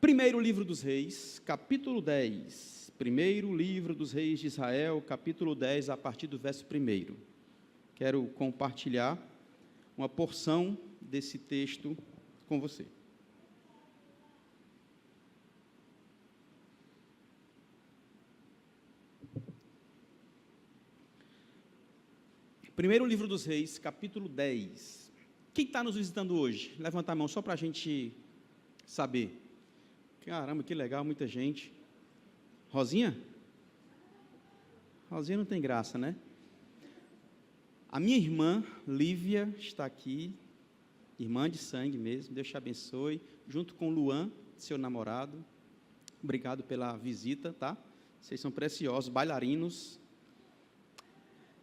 Primeiro livro dos Reis, capítulo 10. Primeiro livro dos Reis de Israel, capítulo 10, a partir do verso 1. Quero compartilhar uma porção desse texto com você. Primeiro livro dos Reis, capítulo 10. Quem está nos visitando hoje? Levanta a mão só para a gente saber. Caramba, que legal, muita gente. Rosinha? Rosinha não tem graça, né? A minha irmã, Lívia, está aqui, irmã de sangue mesmo, Deus te abençoe, junto com Luan, seu namorado. Obrigado pela visita, tá? Vocês são preciosos, bailarinos.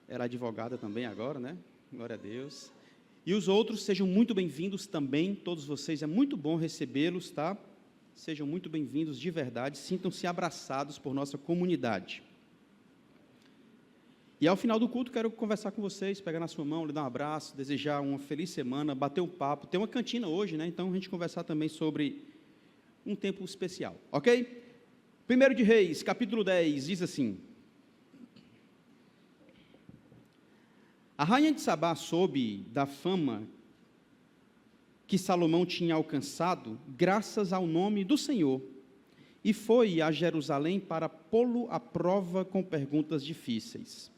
Era advogada também agora, né? Glória a Deus. E os outros, sejam muito bem-vindos também, todos vocês, é muito bom recebê-los, tá? Sejam muito bem-vindos de verdade, sintam-se abraçados por nossa comunidade. E ao final do culto, quero conversar com vocês, pegar na sua mão, lhe dar um abraço, desejar uma feliz semana, bater um papo. Tem uma cantina hoje, né? Então, a gente conversar também sobre um tempo especial, ok? Primeiro de Reis, capítulo 10, diz assim: A rainha de Sabá soube da fama que Salomão tinha alcançado, graças ao nome do Senhor, e foi a Jerusalém para pô-lo à prova com perguntas difíceis.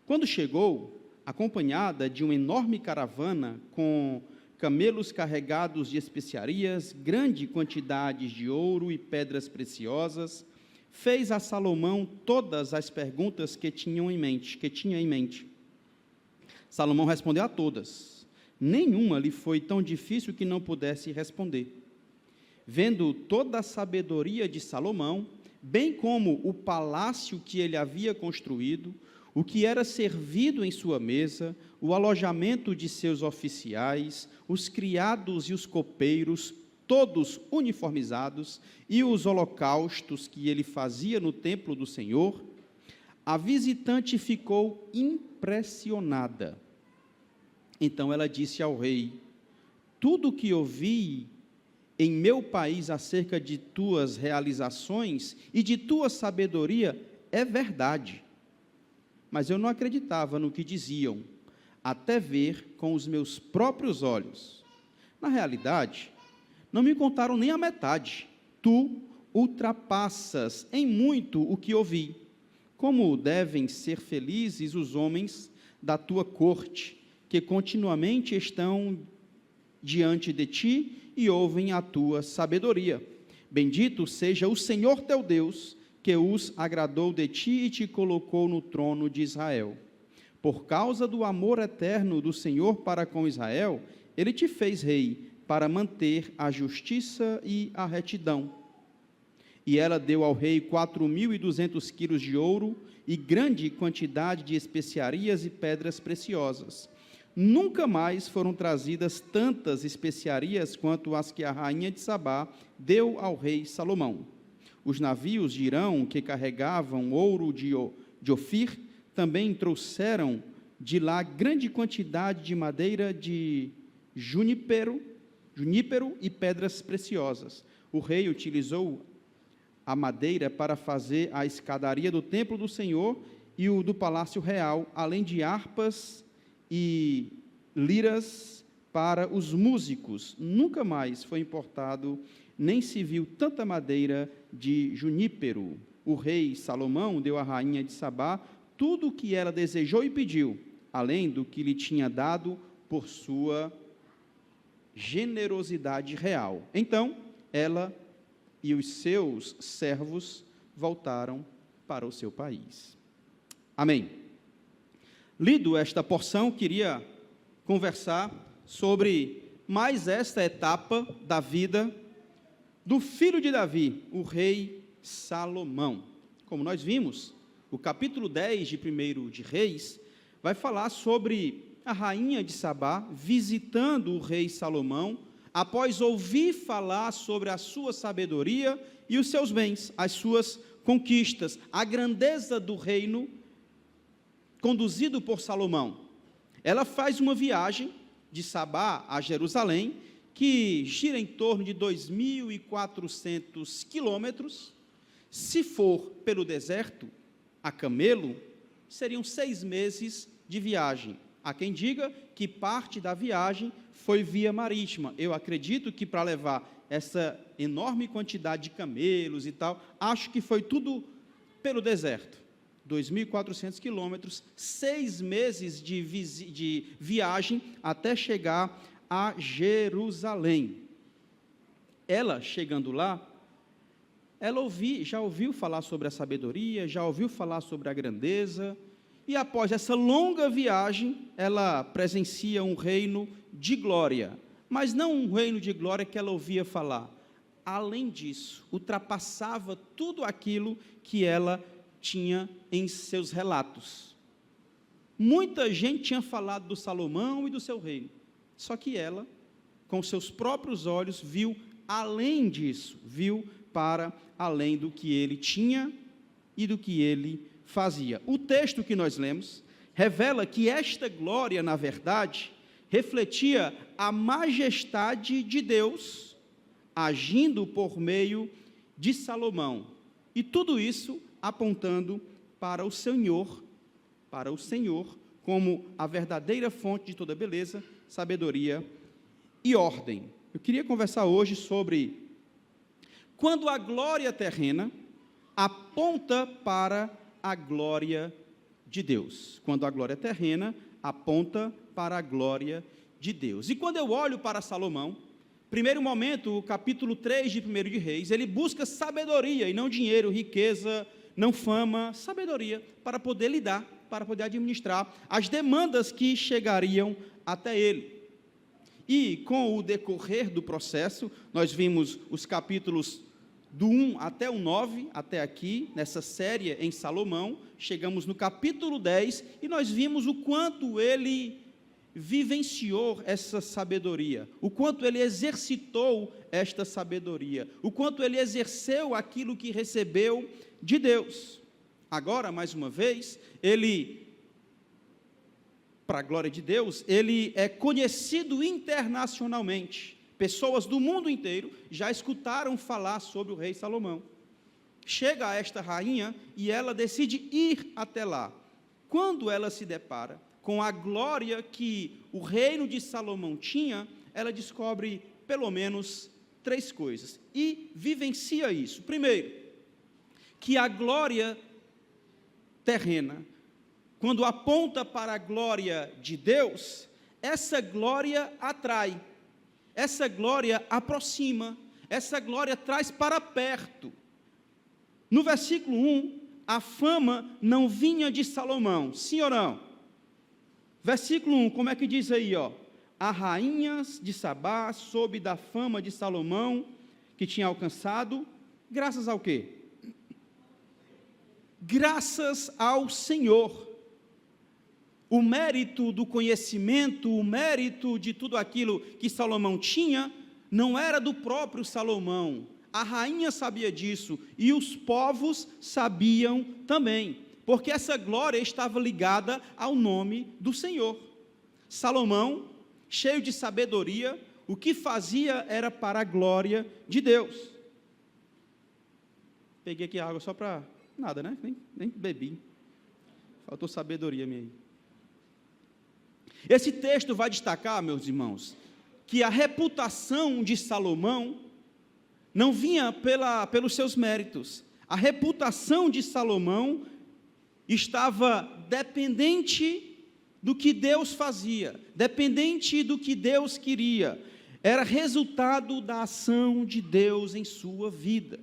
Quando chegou, acompanhada de uma enorme caravana com camelos carregados de especiarias, grande quantidade de ouro e pedras preciosas, fez a Salomão todas as perguntas que tinha em mente. Salomão respondeu a todas. Nenhuma lhe foi tão difícil que não pudesse responder. Vendo toda a sabedoria de Salomão, bem como o palácio que ele havia construído, o que era servido em sua mesa, o alojamento de seus oficiais, os criados e os copeiros, todos uniformizados, e os holocaustos que ele fazia no templo do Senhor, a visitante ficou impressionada. Então ela disse ao rei: tudo o que ouvi em meu país acerca de tuas realizações e de tua sabedoria é verdade. Mas eu não acreditava no que diziam, até ver com os meus próprios olhos. Na realidade, não me contaram nem a metade. Tu ultrapassas em muito o que ouvi. Como devem ser felizes os homens da tua corte, que continuamente estão diante de ti e ouvem a tua sabedoria. Bendito seja o Senhor teu Deus, que os agradou de ti e te colocou no trono de Israel. Por causa do amor eterno do Senhor para com Israel, ele te fez rei, para manter a justiça e a retidão. E ela deu ao rei 4.200 quilos de ouro e grande quantidade de especiarias e pedras preciosas. Nunca mais foram trazidas tantas especiarias quanto as que a rainha de Sabá deu ao rei Salomão. Os navios de Irão que carregavam ouro de Ofir também trouxeram de lá grande quantidade de madeira de junípero e pedras preciosas. O rei utilizou a madeira para fazer a escadaria do templo do Senhor e o do palácio real, além de harpas e liras para os músicos. Nunca mais foi importado, nem se viu tanta madeira de junípero. O rei Salomão deu à rainha de Sabá tudo o que ela desejou e pediu, além do que lhe tinha dado por sua generosidade real. Então, ela e os seus servos voltaram para o seu país. Amém. Lido esta porção, queria conversar sobre mais esta etapa da vida do filho de Davi, o rei Salomão. Como nós vimos, o capítulo 10 de 1 de Reis vai falar sobre a rainha de Sabá visitando o rei Salomão, após ouvir falar sobre a sua sabedoria e os seus bens, as suas conquistas, a grandeza do reino conduzido por Salomão. Ela faz uma viagem de Sabá a Jerusalém, que gira em torno de 2.400 quilômetros. Se for pelo deserto, a camelo, seriam 6 meses de viagem. Há quem diga que parte da viagem foi via marítima. Eu acredito que para levar essa enorme quantidade de camelos e tal, acho que foi tudo pelo deserto. 2.400 quilômetros, 6 meses de viagem até chegar a Jerusalém. Ela, chegando lá, ela já ouviu falar sobre a sabedoria, já ouviu falar sobre a grandeza, e após essa longa viagem, ela presencia um reino de glória, mas não um reino de glória que ela ouvia falar. Além disso, ultrapassava tudo aquilo que ela tinha em seus relatos. Muita gente tinha falado do Salomão e do seu reino, só que ela, com seus próprios olhos, viu além disso, viu para além do que ele tinha e do que ele fazia. O texto que nós lemos revela que esta glória, na verdade, refletia a majestade de Deus agindo por meio de Salomão. E tudo isso apontando para o Senhor, como a verdadeira fonte de toda beleza, sabedoria e ordem. Eu queria conversar hoje sobre quando a glória terrena aponta para a glória de Deus. Quando a glória terrena aponta para a glória de Deus. E quando eu olho para Salomão, primeiro momento, o capítulo 3 de 1 de Reis, ele busca sabedoria e não dinheiro, riqueza, não fama, sabedoria para poder lidar, para poder administrar as demandas que chegariam até ele. E com o decorrer do processo, nós vimos os capítulos do 1 até o 9, até aqui, nessa série em Salomão, chegamos no capítulo 10, e nós vimos o quanto ele vivenciou essa sabedoria, o quanto ele exercitou esta sabedoria, o quanto ele exerceu aquilo que recebeu de Deus. Agora, mais uma vez, para a glória de Deus, ele é conhecido internacionalmente. Pessoas do mundo inteiro já escutaram falar sobre o rei Salomão. Chega a esta rainha e ela decide ir até lá. Quando ela se depara com a glória que o reino de Salomão tinha, ela descobre pelo menos 3 coisas e vivencia isso. Primeiro, que a glória terrena, quando aponta para a glória de Deus, essa glória atrai, essa glória aproxima, essa glória traz para perto. No versículo 1, a fama não vinha de Salomão, sim ou não? Versículo 1, como é que diz aí, ó? A rainha de Sabá soube da fama de Salomão, que tinha alcançado, graças ao quê? Graças ao Senhor. O mérito do conhecimento, o mérito de tudo aquilo que Salomão tinha, não era do próprio Salomão. A rainha sabia disso, e os povos sabiam também, porque essa glória estava ligada ao nome do Senhor. Salomão, cheio de sabedoria, o que fazia era para a glória de Deus. Peguei aqui a água só para nada, né? Nem bebi. Faltou sabedoria minha aí. Esse texto vai destacar, meus irmãos, que a reputação de Salomão não vinha pelos seus méritos. A reputação de Salomão estava dependente do que Deus fazia, dependente do que Deus queria. Era resultado da ação de Deus em sua vida.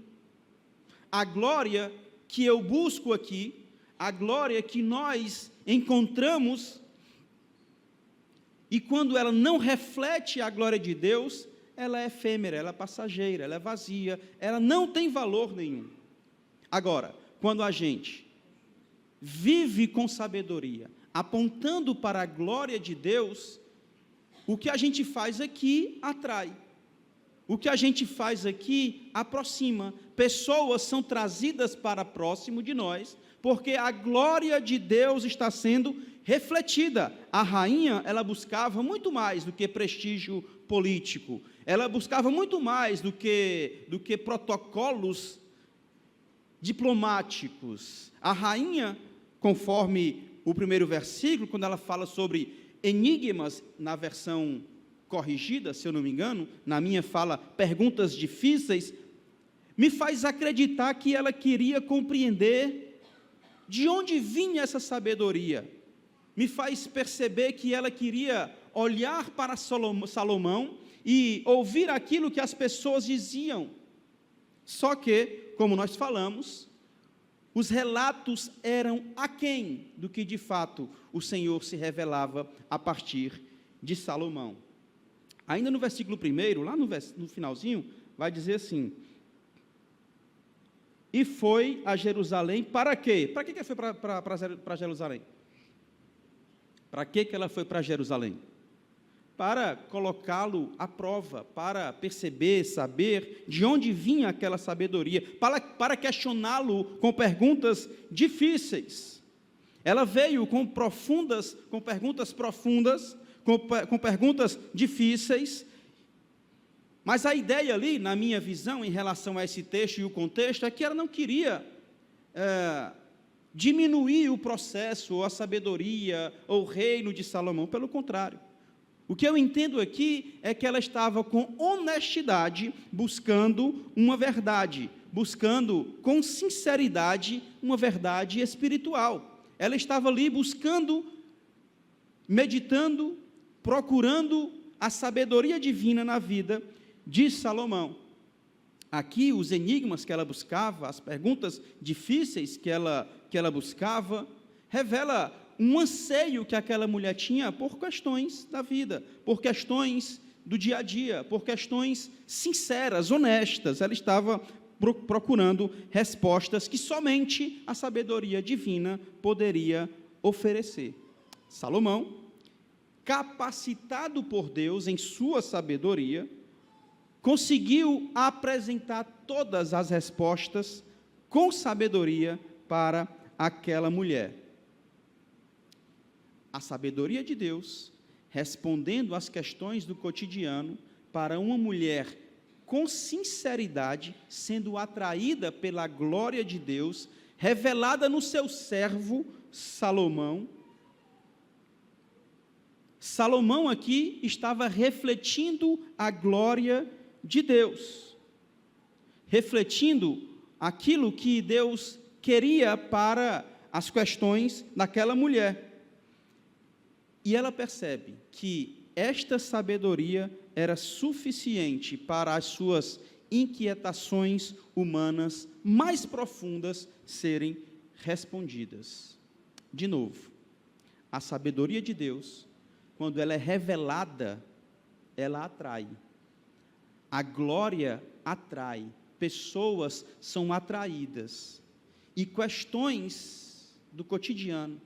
A glória que eu busco aqui, a glória que nós encontramos, e quando ela não reflete a glória de Deus, ela é efêmera, ela é passageira, ela é vazia, ela não tem valor nenhum. Agora, quando a gente vive com sabedoria, apontando para a glória de Deus, o que a gente faz aqui atrai, o que a gente faz aqui aproxima, pessoas são trazidas para próximo de nós, porque a glória de Deus está sendo refletida. A rainha, ela buscava muito mais do que prestígio político, ela buscava muito mais do que protocolos diplomáticos. A rainha, conforme o primeiro versículo, quando ela fala sobre enigmas, na versão corrigida, se eu não me engano, na minha fala perguntas difíceis, me faz acreditar que ela queria compreender de onde vinha essa sabedoria, me faz perceber que ela queria olhar para Salomão e ouvir aquilo que as pessoas diziam. Só que, como nós falamos, os relatos eram aquém do que de fato o Senhor se revelava a partir de Salomão. Ainda no versículo 1, lá no finalzinho, vai dizer assim: e foi a Jerusalém para quê? Para que ela foi para Jerusalém? Para que ela foi para Jerusalém? Para colocá-lo à prova, para perceber, saber de onde vinha aquela sabedoria, para questioná-lo com perguntas difíceis. Ela veio com perguntas profundas, com perguntas difíceis, mas a ideia ali, na minha visão, em relação a esse texto e o contexto, é que ela não queria diminuir o processo, ou a sabedoria, ou o reino de Salomão, pelo contrário. O que eu entendo aqui é que ela estava com honestidade, buscando uma verdade, buscando com sinceridade uma verdade espiritual. Ela estava ali buscando, meditando, procurando a sabedoria divina na vida de Salomão. Aqui, os enigmas que ela buscava, as perguntas difíceis que ela buscava, revela um anseio que aquela mulher tinha por questões da vida, por questões do dia a dia, por questões sinceras, honestas. Ela estava procurando respostas que somente a sabedoria divina poderia oferecer. Salomão, capacitado por Deus em sua sabedoria, conseguiu apresentar todas as respostas com sabedoria para aquela mulher. A sabedoria de Deus, respondendo às questões do cotidiano, para uma mulher com sinceridade, sendo atraída pela glória de Deus, revelada no seu servo Salomão. Salomão aqui estava refletindo a glória de Deus, refletindo aquilo que Deus queria para as questões daquela mulher. E ela percebe que esta sabedoria era suficiente para as suas inquietações humanas mais profundas serem respondidas. De novo, a sabedoria de Deus, quando ela é revelada, ela atrai. A glória atrai, pessoas são atraídas. E questões do cotidiano,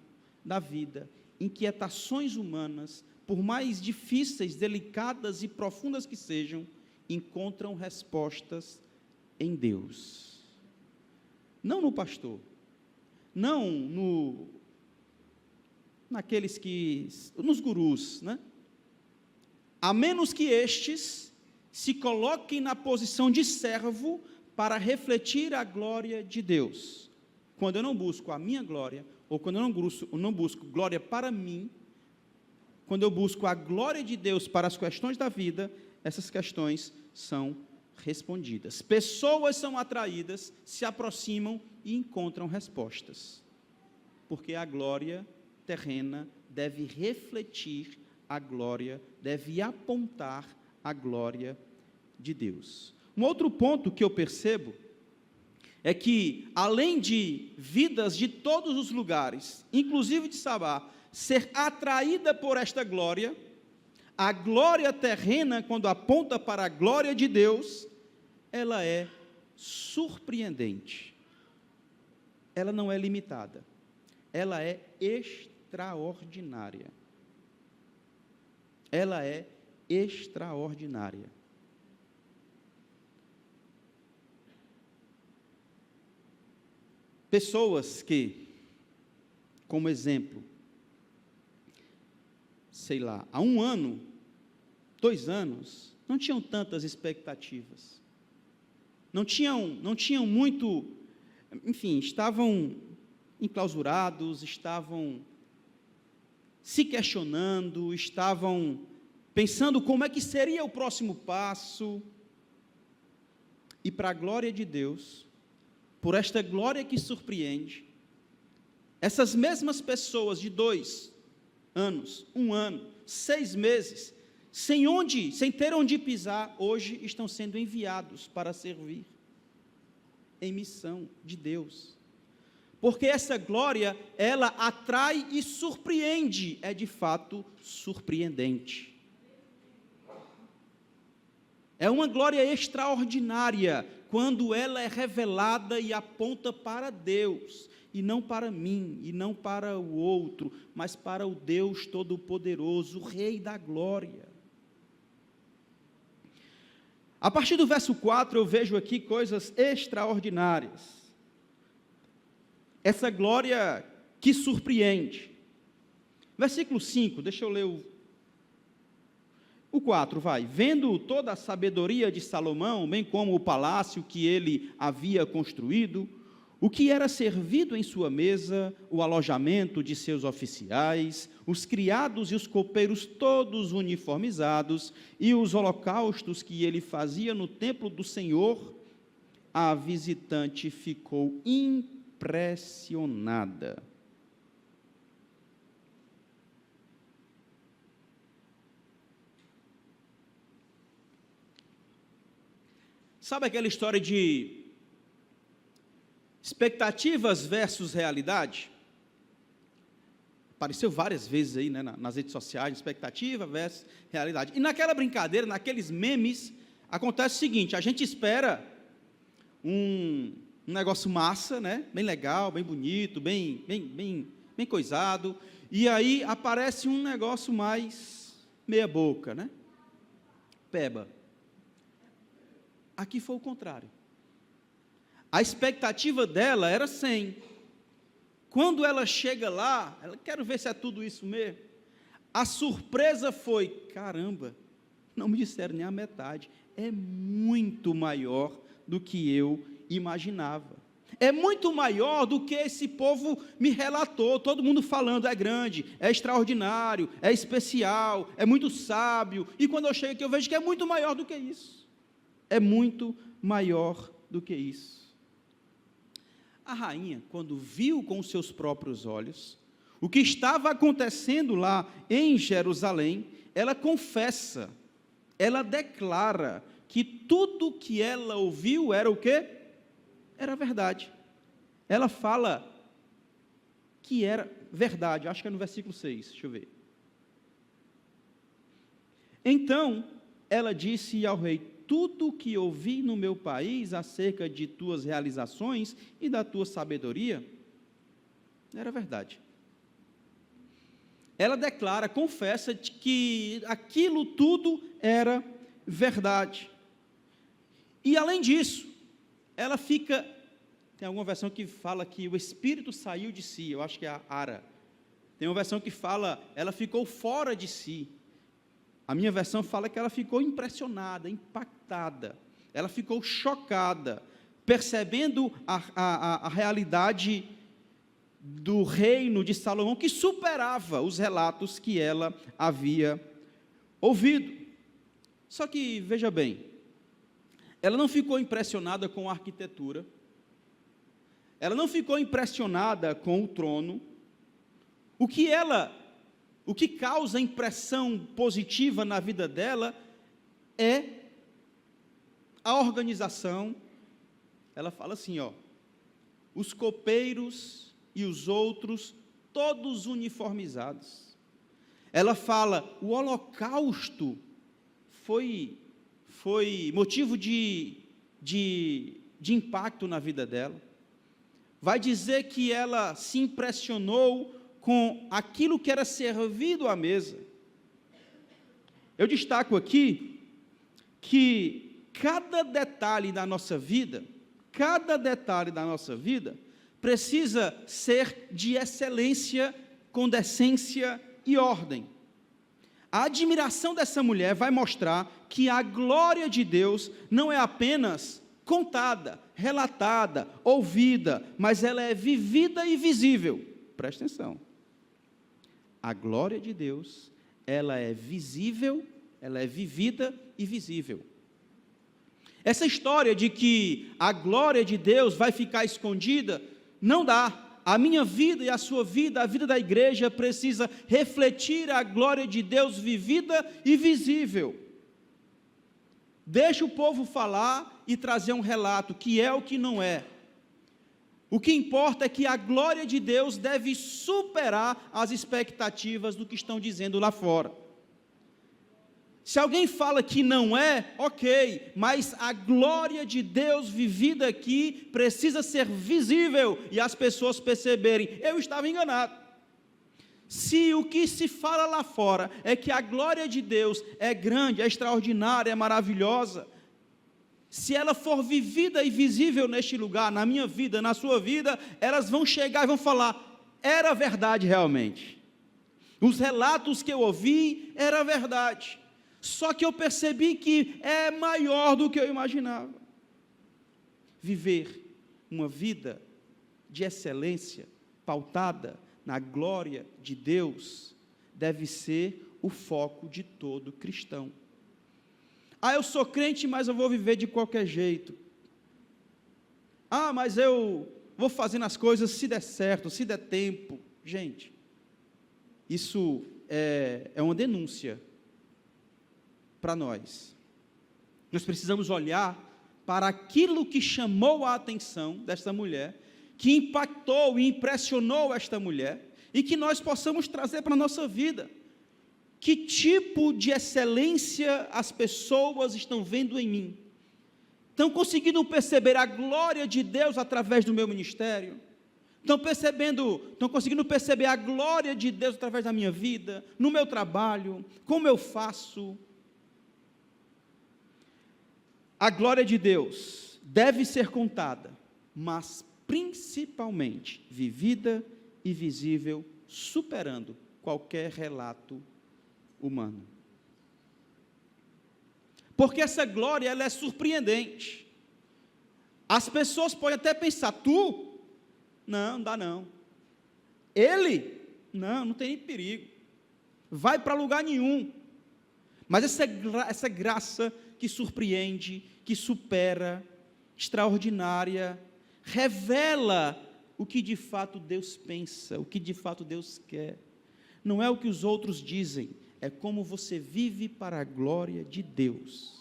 da vida, inquietações humanas, por mais difíceis, delicadas e profundas que sejam, encontram respostas em Deus. Não no pastor, não nos gurus, né? A menos que estes se coloquem na posição de servo para refletir a glória de Deus. Quando eu não busco a minha glória, ou quando eu não busco glória para mim, quando eu busco a glória de Deus para as questões da vida, essas questões são respondidas. Pessoas são atraídas, se aproximam e encontram respostas. Porque a glória terrena deve refletir a glória, deve apontar a glória de Deus. Um outro ponto que eu percebo é que, além de vidas de todos os lugares, inclusive de Sabá, ser atraída por esta glória, a glória terrena, quando aponta para a glória de Deus, ela é surpreendente. Ela não é limitada. Ela é extraordinária. Ela é extraordinária. Pessoas que, como exemplo, sei lá, há 1 ano, 2 anos, não tinham tantas expectativas. Não tinham muito, enfim, estavam enclausurados, estavam se questionando, estavam pensando como é que seria o próximo passo. E para a glória de Deus, por esta glória que surpreende, essas mesmas pessoas de 2 anos, 1 ano, 6 meses, sem ter onde pisar, hoje estão sendo enviados para servir em missão de Deus. Porque essa glória, ela atrai e surpreende, é de fato surpreendente. É uma glória extraordinária, quando ela é revelada e aponta para Deus, e não para mim, e não para o outro, mas para o Deus Todo-Poderoso, o Rei da glória. A partir do verso 4, eu vejo aqui coisas extraordinárias. Essa glória que surpreende. Versículo 5, deixa eu ler o 4, vai. Vendo toda a sabedoria de Salomão, bem como o palácio que ele havia construído, o que era servido em sua mesa, o alojamento de seus oficiais, os criados e os copeiros todos uniformizados, e os holocaustos que ele fazia no templo do Senhor, a visitante ficou impressionada. Sabe aquela história de expectativas versus realidade? Apareceu várias vezes aí, né, nas redes sociais, expectativa versus realidade. E naquela brincadeira, naqueles memes, acontece o seguinte: a gente espera um negócio massa, né, bem legal, bem bonito, bem coisado, e aí aparece um negócio mais meia boca, né? Peba. Aqui foi o contrário. A expectativa dela era 100. Quando ela chega lá, ela quer ver se é tudo isso mesmo. A surpresa foi: caramba, não me disseram nem a metade. É muito maior do que eu imaginava. É muito maior do que esse povo me relatou. Todo mundo falando: é grande, é extraordinário, é especial, é muito sábio. E quando eu chego aqui, eu vejo que é muito maior do que isso. É muito maior do que isso. A rainha, quando viu com os seus próprios olhos o que estava acontecendo lá em Jerusalém, ela confessa, ela declara que tudo que ela ouviu era o quê? Era verdade. Ela fala que era verdade, acho que é no versículo 6, deixa eu ver. Então, ela disse ao rei: tudo o que ouvi no meu país acerca de tuas realizações e da tua sabedoria, era verdade. Ela declara, confessa que aquilo tudo era verdade. E além disso, ela fica, tem alguma versão que fala que o espírito saiu de si, eu acho que é a Ara. Tem uma versão que fala, ela ficou fora de si. A minha versão fala que ela ficou impressionada, impactada, ela ficou chocada, percebendo a realidade do reino de Salomão, que superava os relatos que ela havia ouvido. Só que, veja bem, ela não ficou impressionada com a arquitetura, ela não ficou impressionada com o trono. O que causa impressão positiva na vida dela é a organização. Ela fala assim, os copeiros e os outros, todos uniformizados. Ela fala, o holocausto foi motivo de impacto na vida dela. Vai dizer que ela se impressionou com aquilo que era servido à mesa. Eu destaco aqui que cada detalhe da nossa vida precisa ser de excelência, com decência e ordem. A admiração dessa mulher vai mostrar que a glória de Deus não é apenas contada, relatada, ouvida, mas ela é vivida e visível. Presta atenção. A glória de Deus, ela é visível, ela é vivida e visível. Essa história de que a glória de Deus vai ficar escondida, não dá. A minha vida e a sua vida, a vida da igreja, precisa refletir a glória de Deus vivida e visível. Deixa o povo falar e trazer um relato, que é o que não é. O que importa é que a glória de Deus deve superar as expectativas do que estão dizendo lá fora. Se alguém fala que não é, ok, mas a glória de Deus vivida aqui precisa ser visível e as pessoas perceberem, eu estava enganado. Se o que se fala lá fora é que a glória de Deus é grande, é extraordinária, é maravilhosa, se ela for vivida e visível neste lugar, na minha vida, na sua vida, elas vão chegar e vão falar, era verdade realmente. Os relatos que eu ouvi, era verdade. Só que eu percebi que é maior do que eu imaginava. Viver uma vida de excelência, pautada na glória de Deus, deve ser o foco de todo cristão. Eu sou crente, mas eu vou viver de qualquer jeito. Mas eu vou fazendo as coisas se der certo, se der tempo. Gente, isso é uma denúncia para nós. Nós precisamos olhar para aquilo que chamou a atenção desta mulher, que impactou e impressionou esta mulher, e que nós possamos trazer para a nossa vida. Que tipo de excelência as pessoas estão vendo em mim? Estão conseguindo perceber a glória de Deus através do meu ministério? Estão conseguindo perceber a glória de Deus através da minha vida, no meu trabalho, como eu faço? A glória de Deus deve ser contada, mas principalmente vivida e visível, superando qualquer relato humano. Porque essa glória, ela é surpreendente. As pessoas podem até pensar, tu? Não dá não. Ele? Não tem nem perigo. Vai para lugar nenhum. Mas essa graça que surpreende, que supera, extraordinária, revela o que de fato Deus pensa, o que de fato Deus quer. Não é o que os outros dizem, é como você vive para a glória de Deus.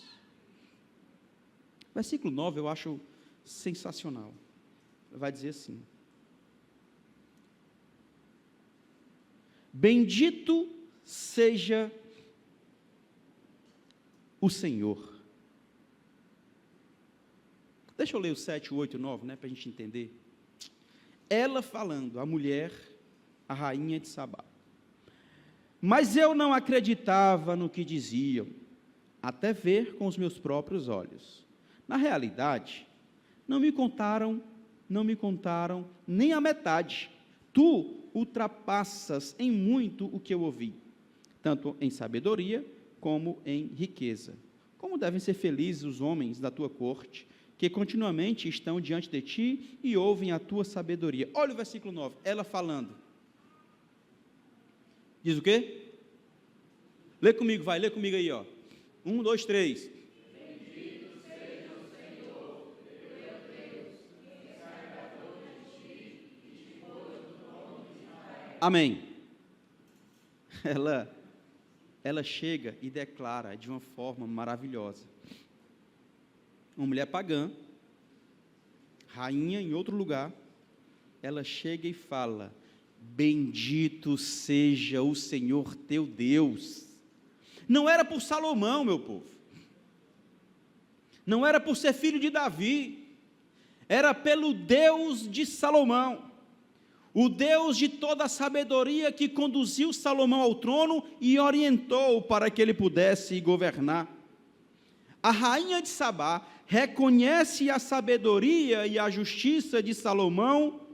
Versículo 9 eu acho sensacional. Vai dizer assim: bendito seja o Senhor. Deixa eu ler o 7, o 8 e o 9, para a gente entender. Ela falando, a mulher, a rainha de Sabá. Mas eu não acreditava no que diziam, até ver com os meus próprios olhos. Na realidade, não me contaram nem a metade. Tu ultrapassas em muito o que eu ouvi, tanto em sabedoria como em riqueza. Como devem ser felizes os homens da tua corte, que continuamente estão diante de ti e ouvem a tua sabedoria. Olha o versículo 9, ela falando. Diz o quê? Lê comigo, lê comigo aí, 1, 2, 3. Bendito seja o Senhor, teu Deus, que sai da boca de ti e te pôs no trono de Israel. Amém. Ela chega e declara de uma forma maravilhosa. Uma mulher pagã, rainha em outro lugar, ela chega e fala: bendito seja o Senhor teu Deus. Não era por Salomão, meu povo, não era por ser filho de Davi, era pelo Deus de Salomão, o Deus de toda a sabedoria que conduziu Salomão ao trono e orientou para que ele pudesse governar. A rainha de Sabá reconhece a sabedoria e a justiça de Salomão,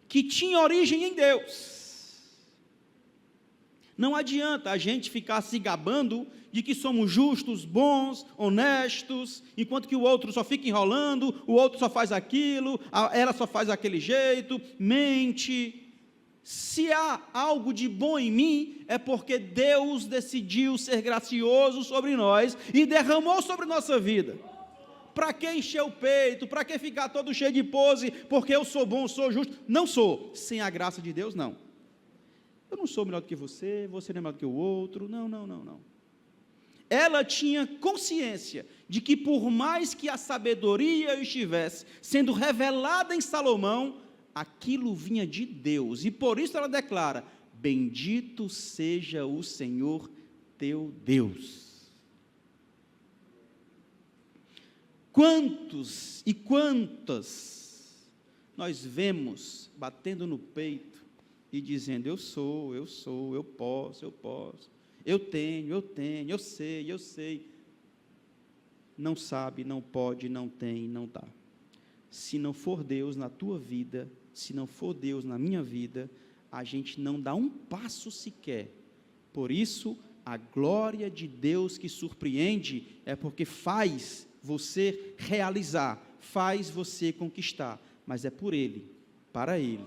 que tinha origem em Deus. Não adianta a gente ficar se gabando de que somos justos, bons, honestos, enquanto que o outro só fica enrolando, o outro só faz aquilo, ela só faz daquele jeito, mente. Se há algo de bom em mim, é porque Deus decidiu ser gracioso sobre nós e derramou sobre nossa vida. Para que encher o peito? Para que ficar todo cheio de pose? Porque eu sou bom, sou justo? Não sou. Sem a graça de Deus, não. Eu não sou melhor do que você não é melhor do que o outro. Não. Ela tinha consciência de que por mais que a sabedoria estivesse sendo revelada em Salomão, aquilo vinha de Deus. E por isso ela declara: bendito seja o Senhor teu Deus. Quantos e quantas nós vemos batendo no peito e dizendo: eu sou, eu posso, eu tenho, eu sei. Não sabe, não pode, não tem, não dá. Se não for Deus na tua vida, se não for Deus na minha vida, a gente não dá um passo sequer. Por isso, a glória de Deus que surpreende é porque faz você realizar, faz você conquistar, mas é por Ele, para Ele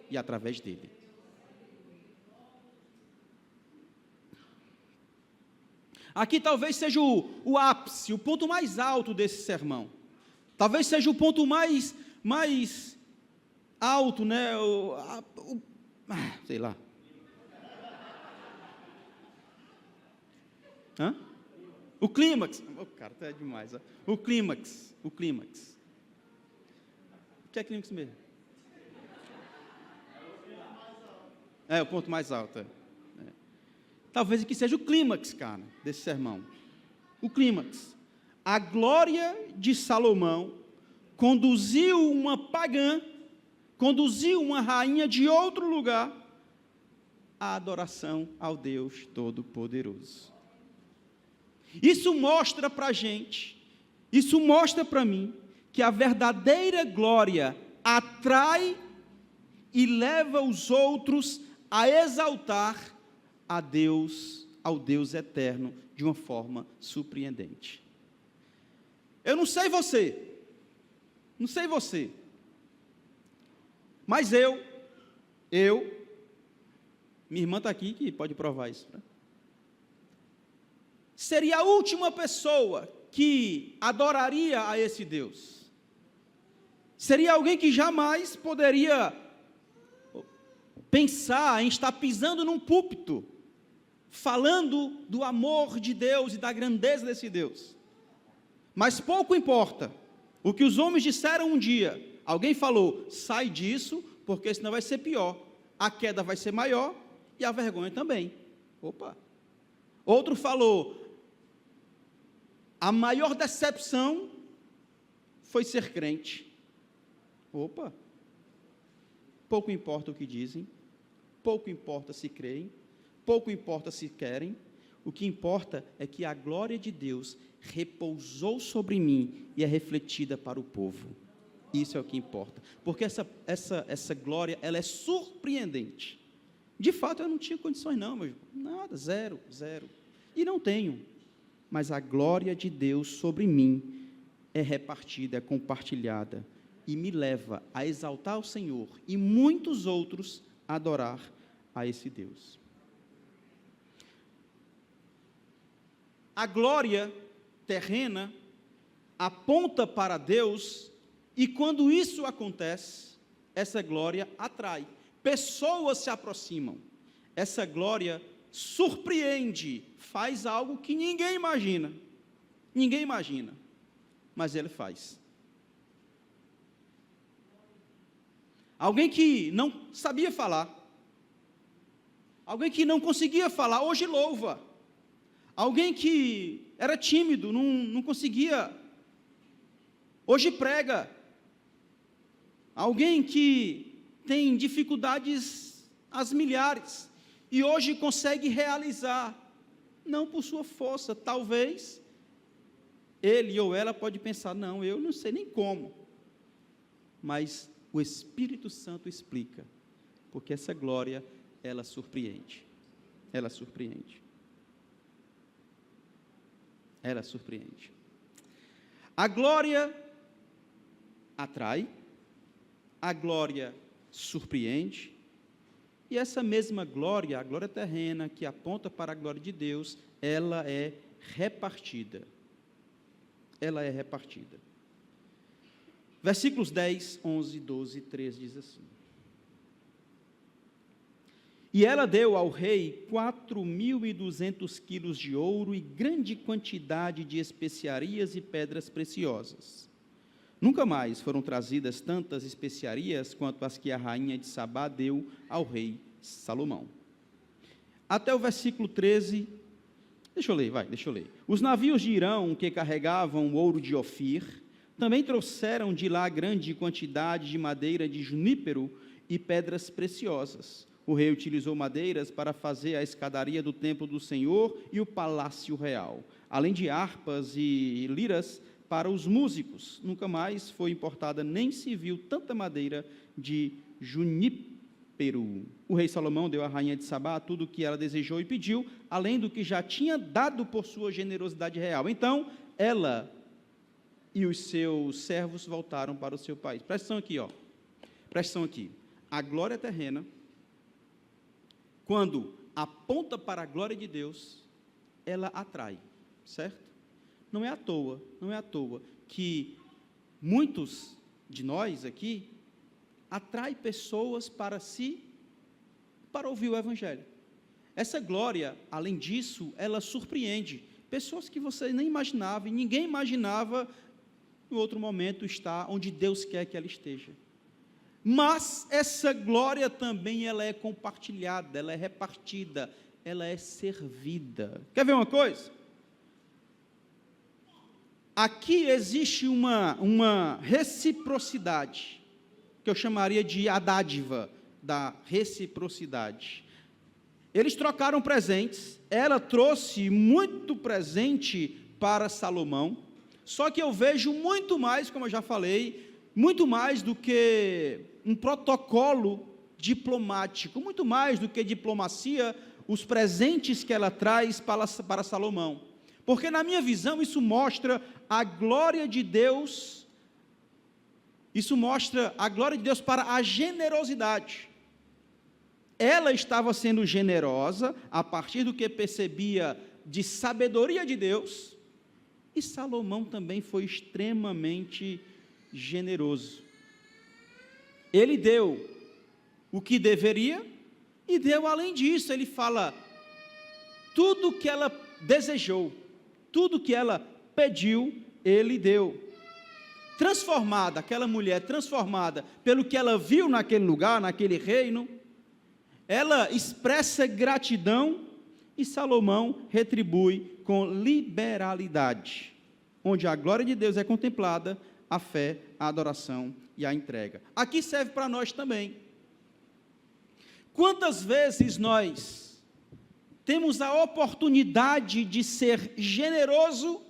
e através dEle. Aqui talvez seja o ápice, o ponto mais alto desse sermão. Talvez seja o ponto mais alto, né? Sei lá. Hã? O clímax. O cara, tá demais. Ó. O clímax. O que é clímax mesmo? É, o ponto mais alto. Talvez aqui seja o clímax, cara, desse sermão. O clímax. A glória de Salomão conduziu uma pagã, conduziu uma rainha de outro lugar à adoração ao Deus Todo-Poderoso. Isso mostra para a gente, isso mostra para mim, que a verdadeira glória atrai e leva os outros a exaltar a Deus, ao Deus eterno, de uma forma surpreendente. Eu não sei você, mas eu, minha irmã está aqui que pode provar isso, né? Seria a última pessoa que adoraria a esse Deus. Seria alguém que jamais poderia pensar em estar pisando num púlpito, falando do amor de Deus e da grandeza desse Deus. Mas pouco importa o que os homens disseram um dia. Alguém falou: sai disso, porque senão vai ser pior. A queda vai ser maior e a vergonha também. Opa! Outro falou: a maior decepção foi ser crente. Opa! Pouco importa o que dizem, pouco importa se creem, pouco importa se querem, o que importa é que a glória de Deus repousou sobre mim e é refletida para o povo. Isso é o que importa, porque essa glória, ela é surpreendente. De fato, eu não tinha condições não, meu irmão. Nada, zero, e não tenho. Mas a glória de Deus sobre mim é repartida, é compartilhada, e me leva a exaltar o Senhor, e muitos outros a adorar a esse Deus. A glória terrena aponta para Deus, e quando isso acontece, essa glória atrai. Pessoas se aproximam. Essa glória surpreende, faz algo que ninguém imagina, mas Ele faz. Alguém que não sabia falar, alguém que não conseguia falar, hoje louva. Alguém que era tímido, não conseguia, hoje prega. Alguém que tem dificuldades às milhares, e hoje consegue realizar, não por sua força. Talvez ele ou ela pode pensar: não, eu não sei nem como, mas o Espírito Santo explica, porque essa glória, ela surpreende. ela surpreende. Ela surpreende. A glória atrai, a glória surpreende, e essa mesma glória, a glória terrena, que aponta para a glória de Deus, ela é repartida. Ela é repartida. Versículos 10, 11, 12 e 13 diz assim: E ela deu ao rei 4.200 quilos de ouro e grande quantidade de especiarias e pedras preciosas. Nunca mais foram trazidas tantas especiarias quanto as que a rainha de Sabá deu ao rei Salomão. Até o versículo 13, deixa eu ler. Os navios de Irão que carregavam o ouro de Ofir também trouxeram de lá grande quantidade de madeira de junípero e pedras preciosas. O rei utilizou madeiras para fazer a escadaria do templo do Senhor e o palácio real, além de harpas e liras para os músicos. Nunca mais foi importada nem se viu tanta madeira de junípero. O rei Salomão deu à rainha de Sabá tudo o que ela desejou e pediu, além do que já tinha dado por sua generosidade real. Então, ela e os seus servos voltaram para o seu país. Presta atenção aqui. A glória terrena, quando aponta para a glória de Deus, ela atrai, certo? Não é à toa que muitos de nós aqui atrai pessoas para ouvir o Evangelho. Essa glória, além disso, ela surpreende pessoas que você nem imaginava, e ninguém imaginava em outro momento estar onde Deus quer que ela esteja. Mas essa glória também ela é compartilhada, ela é repartida, ela é servida. Quer ver uma coisa? Aqui existe uma reciprocidade, que eu chamaria de a dádiva da reciprocidade. Eles trocaram presentes, ela trouxe muito presente para Salomão, só que eu vejo muito mais, como eu já falei, muito mais do que um protocolo diplomático, muito mais do que diplomacia, os presentes que ela traz para Salomão. Porque, na minha visão, isso mostra a glória de Deus, para a generosidade. Ela estava sendo generosa a partir do que percebia de sabedoria de Deus, e Salomão também foi extremamente generoso. Ele deu o que deveria e deu além disso. Ele fala, tudo que ela desejou, tudo que ela pediu, ele deu. Transformada, aquela mulher transformada pelo que ela viu naquele lugar, naquele reino, ela expressa gratidão e Salomão retribui com liberalidade, onde a glória de Deus é contemplada, a fé, a adoração e a entrega. Aqui serve para nós também. Quantas vezes nós temos a oportunidade de ser generoso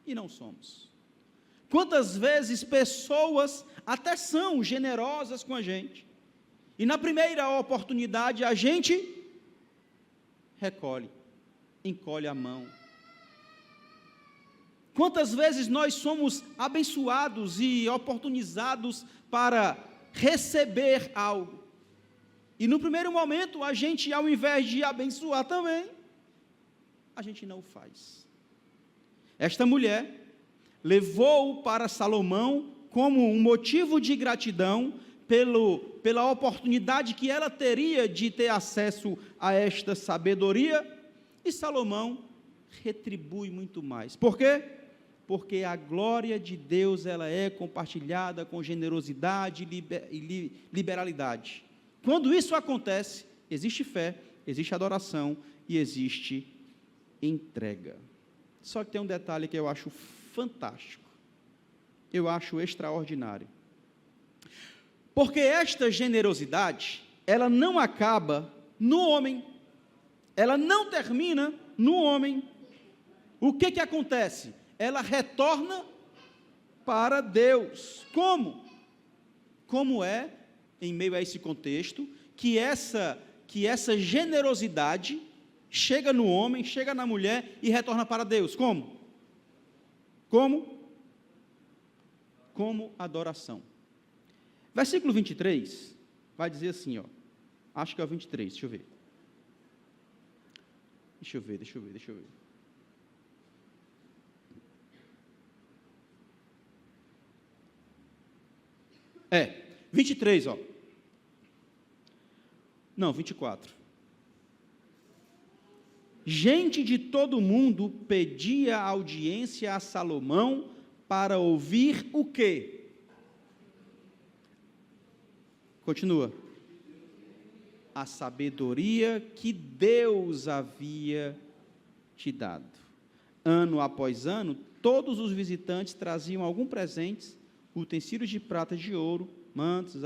e não somos? Quantas vezes pessoas até são generosas com a gente, e na primeira oportunidade a gente encolhe a mão. Quantas vezes nós somos abençoados e oportunizados para receber algo, e no primeiro momento a gente, ao invés de abençoar também, a gente não o faz. Esta mulher levou para Salomão como um motivo de gratidão pela oportunidade que ela teria de ter acesso a esta sabedoria, e Salomão retribui muito mais. Por quê? Porque a glória de Deus ela é compartilhada com generosidade e liberalidade. Quando isso acontece, existe fé, existe adoração e existe entrega. Só que tem um detalhe que eu acho fantástico, eu acho extraordinário. Porque esta generosidade, ela não acaba no homem, ela não termina no homem. O que acontece? Ela retorna para Deus. Como? Como é, em meio a esse contexto, que essa generosidade, chega no homem, chega na mulher e retorna para Deus. Como? Como adoração. Versículo 23 vai dizer assim, ó. Acho que é o 23, deixa eu ver. Deixa eu ver. É, 23, ó. Não, 24. Gente de todo mundo pedia audiência a Salomão para ouvir o quê? Continua. A sabedoria que Deus havia te dado. Ano após ano, todos os visitantes traziam algum presente, utensílios de prata e de ouro, mantos,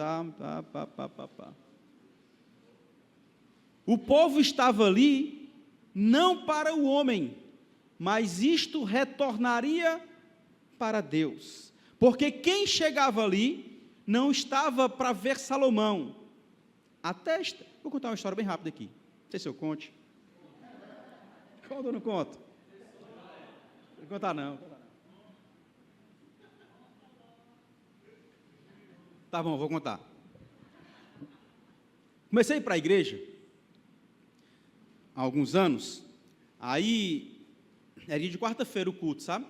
O povo estava ali não para o homem, mas isto retornaria para Deus. Porque quem chegava ali não estava para ver Salomão. Vou contar uma história bem rápida aqui. Não sei se eu conte. Conto ou não conto? Não vou contar não. Tá bom, vou contar. Comecei a ir para a igreja há alguns anos. Aí era dia de quarta-feira o culto, sabe?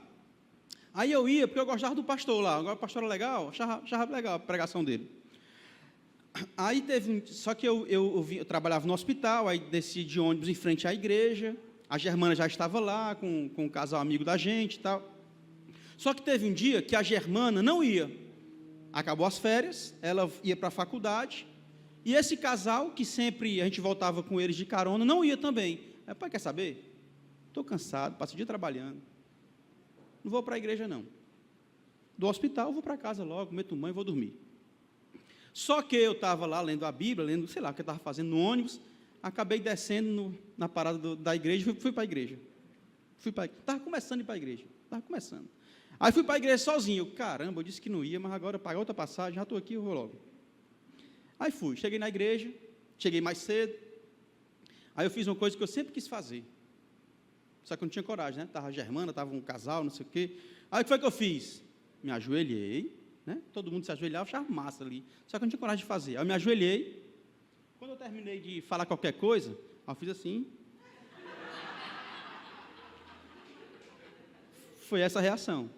Aí eu ia, porque eu gostava do pastor lá. Agora o pastor era legal, achava legal a pregação dele. Aí só que eu trabalhava no hospital, aí desci de ônibus em frente à igreja. A Germana já estava lá com um casal amigo da gente e tal. Só que teve um dia que a Germana não ia. Acabou as férias, ela ia para a faculdade, e esse casal, que sempre a gente voltava com eles de carona, não ia também. Aí, pai, quer saber? Estou cansado, passo o dia trabalhando, não vou para a igreja não. Do hospital, eu vou para casa logo, meto mãe e vou dormir. Só que eu estava lá lendo a Bíblia, lendo, sei lá, o que eu estava fazendo no ônibus, acabei descendo na parada da igreja, fui para a igreja. Estava começando a ir para a igreja, Aí fui para a igreja sozinho. Caramba, eu disse que não ia, mas agora pagar outra passagem, já estou aqui, eu vou logo. Aí fui, cheguei na igreja, cheguei mais cedo. Aí eu fiz uma coisa que eu sempre quis fazer. Só que eu não tinha coragem, né? Estava a Germana, estava um casal, não sei o quê. Aí o que foi que eu fiz? Me ajoelhei, né? Todo mundo se ajoelhava, achava massa ali. Só que eu não tinha coragem de fazer. Aí eu me ajoelhei. Quando eu terminei de falar qualquer coisa, eu fiz assim. Foi essa a reação.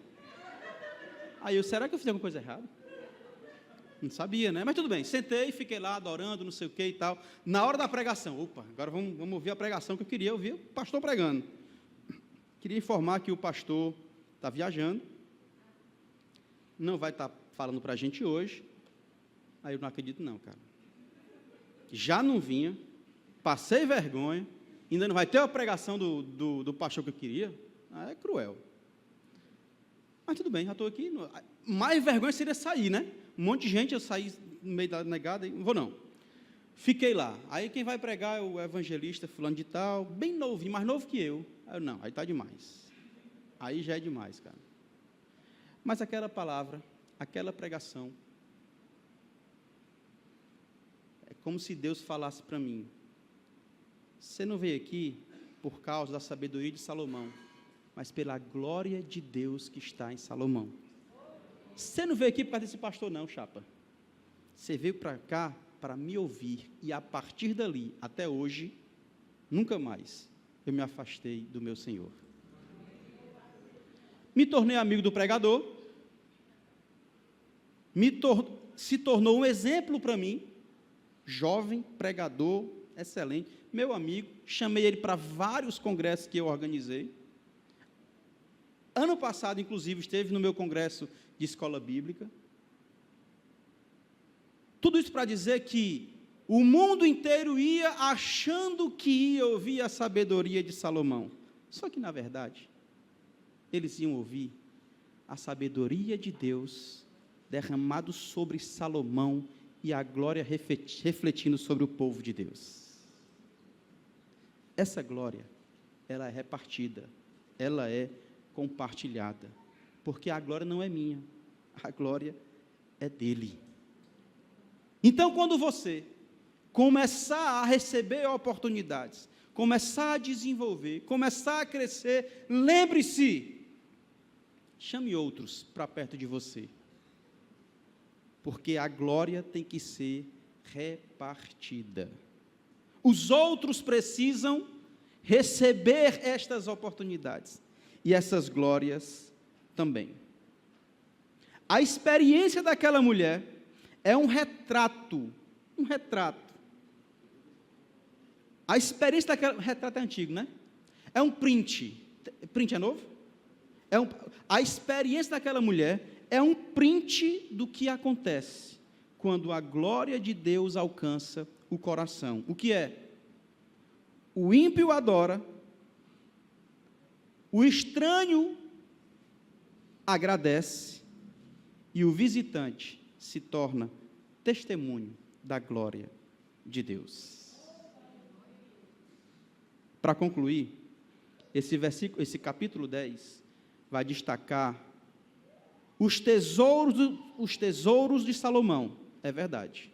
Aí eu, será que eu fiz alguma coisa errada? Não sabia, né? Mas tudo bem, sentei, fiquei lá adorando, não sei o que e tal. Na hora da pregação, agora vamos ouvir a pregação que eu queria ouvir o pastor pregando. Queria informar que o pastor está viajando, não vai estar falando para a gente hoje. Aí eu não acredito não, cara. Já não vinha, passei vergonha, ainda não vai ter a pregação do pastor que eu queria. É cruel. Mas tudo bem, já estou aqui. Mais vergonha seria sair, né? Um monte de gente, eu saí no meio da negada, não vou não. Fiquei lá. Aí quem vai pregar é o evangelista fulano de tal, bem novinho, mais novo que eu. Aí eu, não, aí está demais. Aí já é demais, cara. Mas aquela palavra, aquela pregação, é como se Deus falasse para mim, você não veio aqui por causa da sabedoria de Salomão, mas pela glória de Deus que está em Salomão. Você não veio aqui por causa desse pastor não, chapa. Você veio para cá para me ouvir, e a partir dali, até hoje, nunca mais eu me afastei do meu Senhor. Me tornei amigo do pregador, se tornou um exemplo para mim, jovem, pregador, excelente, meu amigo, chamei ele para vários congressos que eu organizei. Ano passado, inclusive, esteve no meu congresso de escola bíblica. Tudo isso para dizer que o mundo inteiro ia achando que ia ouvir a sabedoria de Salomão. Só que, na verdade, eles iam ouvir a sabedoria de Deus derramado sobre Salomão e a glória refletindo sobre o povo de Deus. Essa glória, ela é repartida, ela é compartilhada, porque a glória não é minha, a glória é dele. Então, quando você começar a receber oportunidades, começar a desenvolver, começar a crescer, lembre-se, chame outros para perto de você, porque a glória tem que ser repartida. Os outros precisam receber estas oportunidades, e essas glórias também. A experiência daquela mulher é um retrato. A experiência daquela... Retrato é antigo, né? É um print. Print é novo? A experiência daquela mulher é um print do que acontece quando a glória de Deus alcança o coração. O que é? O ímpio adora, o estranho agradece e o visitante se torna testemunho da glória de Deus. Para concluir, esse capítulo 10 vai destacar os tesouros de Salomão, é verdade,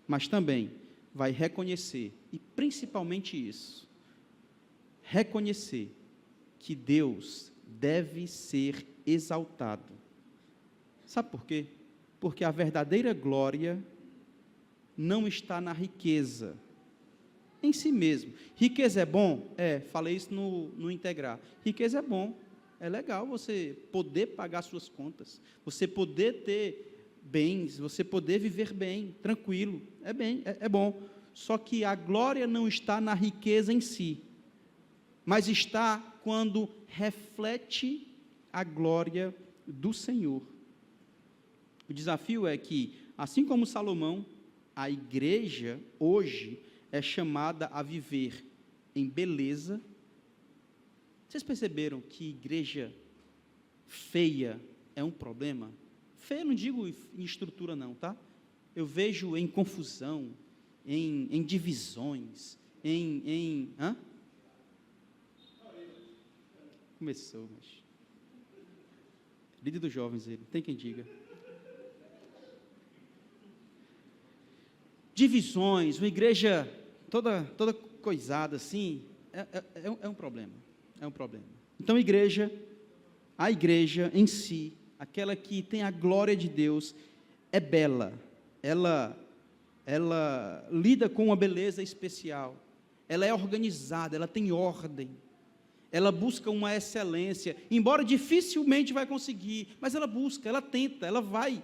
mas também vai reconhecer, e principalmente isso, reconhecer que Deus deve ser exaltado. Sabe por quê? Porque a verdadeira glória não está na riqueza em si mesmo. Riqueza é bom? Falei isso no Integrar. Riqueza é bom, é legal você poder pagar suas contas, você poder ter bens, você poder viver bem, tranquilo, é bom. Só que a glória não está na riqueza em si, mas está quando reflete a glória do Senhor. O desafio é que, assim como Salomão, a igreja hoje é chamada a viver em beleza. Vocês perceberam que igreja feia é um problema? Feia não digo em estrutura não, tá? Eu vejo em confusão, em divisões, Começou, mas... Líder dos jovens, ele, tem quem diga. Divisões, uma igreja toda coisada assim, é um problema, Então a igreja em si, aquela que tem a glória de Deus, é bela, ela lida com uma beleza especial, ela é organizada, ela tem ordem, ela busca uma excelência, embora dificilmente vai conseguir, mas ela busca, ela tenta, ela vai,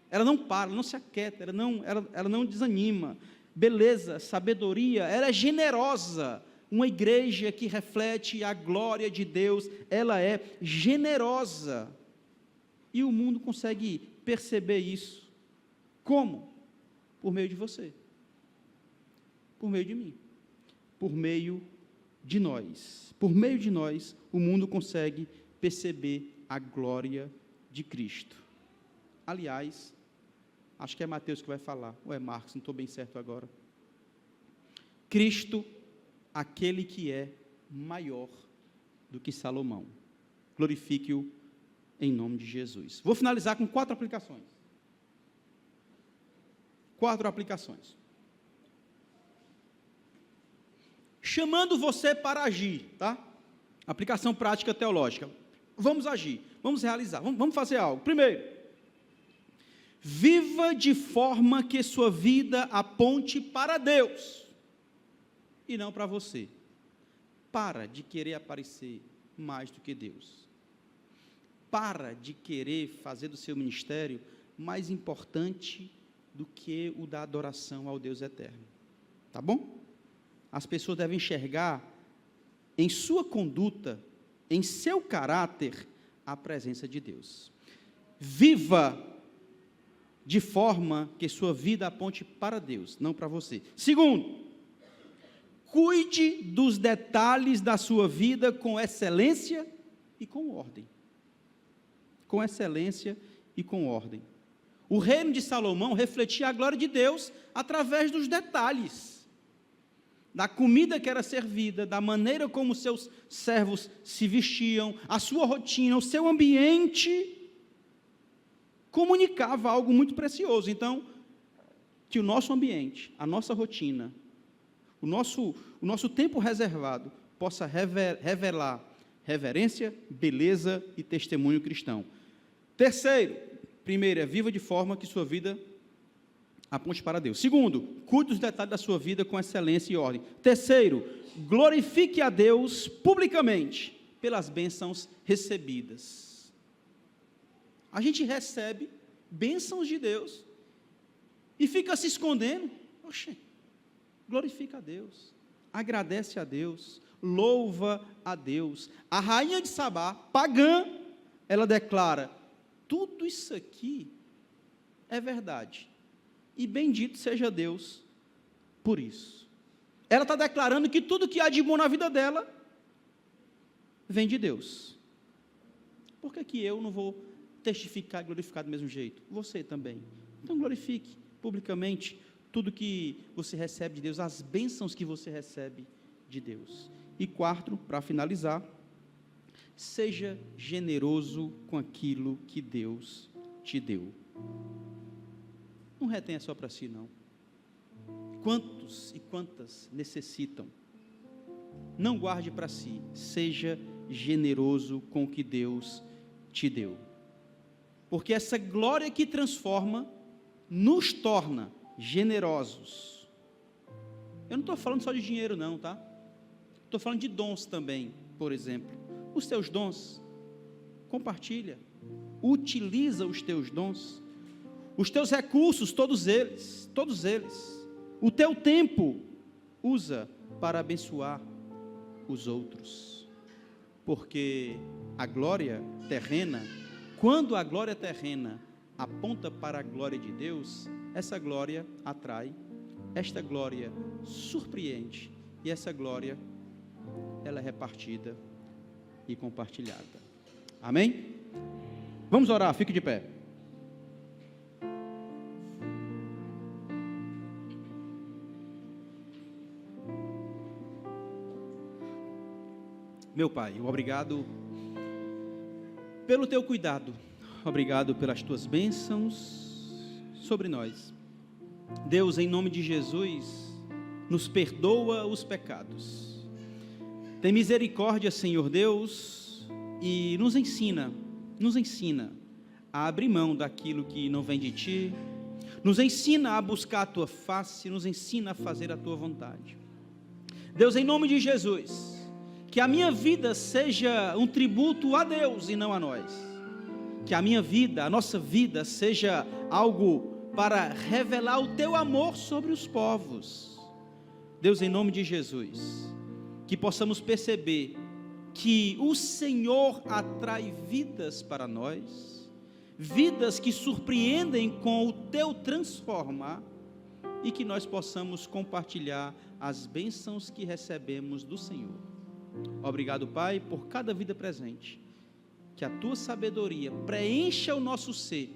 ela não para, ela não se aquieta, ela não desanima. Beleza, sabedoria, ela é generosa. Uma igreja que reflete a glória de Deus, ela é generosa. E o mundo consegue perceber isso. Como? Por meio de você. Por meio de mim. Por meio de nós. Por meio de nós, o mundo consegue perceber a glória de Cristo. Aliás, acho que é Mateus que vai falar, ou é Marcos, não estou bem certo agora. Cristo, aquele que é maior do que Salomão. Glorifique-o em nome de Jesus. Vou finalizar com 4 aplicações. 4 aplicações. Chamando você para agir, tá? Aplicação prática teológica. Vamos agir, vamos realizar, vamos fazer algo. Primeiro, viva de forma que sua vida aponte para Deus e não para você. Para de querer aparecer mais do que Deus. Para de querer fazer do seu ministério mais importante do que o da adoração ao Deus eterno. Tá bom? As pessoas devem enxergar em sua conduta, em seu caráter, a presença de Deus. Viva de forma que sua vida aponte para Deus, não para você. Segundo, cuide dos detalhes da sua vida com excelência e com ordem. Com excelência e com ordem. O reino de Salomão refletia a glória de Deus através dos detalhes. Da comida que era servida, da maneira como seus servos se vestiam, a sua rotina, o seu ambiente comunicava algo muito precioso. Então, que o nosso ambiente, a nossa rotina, o nosso tempo reservado possa revelar reverência, beleza e testemunho cristão. Terceiro, primeiro, viva de forma que sua vida aponte para Deus. Segundo, cuide dos detalhes da sua vida com excelência e ordem. Terceiro, glorifique a Deus publicamente pelas bênçãos recebidas. A gente recebe bênçãos de Deus e fica se escondendo. Oxe, glorifica a Deus, agradece a Deus, louva a Deus. A rainha de Sabá, pagã, ela declara: tudo isso aqui é verdade, e bendito seja Deus por isso. Ela está declarando que tudo que há de bom na vida dela vem de Deus. Por que eu não vou testificar e glorificar do mesmo jeito? Você também. Então glorifique publicamente tudo que você recebe de Deus, as bênçãos que você recebe de Deus. E quarto, para finalizar, seja generoso com aquilo que Deus te deu. Não retenha só para si, não. Quantos e quantas necessitam? Não guarde para si, seja generoso com o que Deus te deu. Porque essa glória que transforma, nos torna generosos. Eu não estou falando só de dinheiro não, tá? Estou falando de dons também, por exemplo. Os teus dons, compartilha, utiliza os teus dons, os teus recursos, todos eles, o teu tempo, usa para abençoar os outros, porque a glória terrena, quando a glória terrena aponta para a glória de Deus, essa glória atrai, esta glória surpreende, e essa glória, ela é repartida e compartilhada. Amém? Vamos orar, fique de pé. Meu Pai, obrigado pelo teu cuidado, obrigado pelas tuas bênçãos sobre nós. Deus, em nome de Jesus, nos perdoa os pecados. Tem misericórdia, Senhor Deus, e nos ensina a abrir mão daquilo que não vem de Ti, nos ensina a buscar a Tua face, nos ensina a fazer a Tua vontade. Deus, em nome de Jesus, que a minha vida seja um tributo a Deus e não a nós. Que a minha vida, a nossa vida, seja algo para revelar o Teu amor sobre os povos. Deus, em nome de Jesus, que possamos perceber que o Senhor atrai vidas para nós, vidas que surpreendem com o Teu transformar, e que nós possamos compartilhar as bênçãos que recebemos do Senhor. Obrigado, Pai, por cada vida presente, que a Tua sabedoria preencha o nosso ser,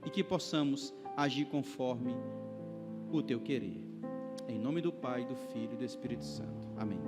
e que possamos agir conforme o Teu querer. Em nome do Pai, do Filho e do Espírito Santo. Amém.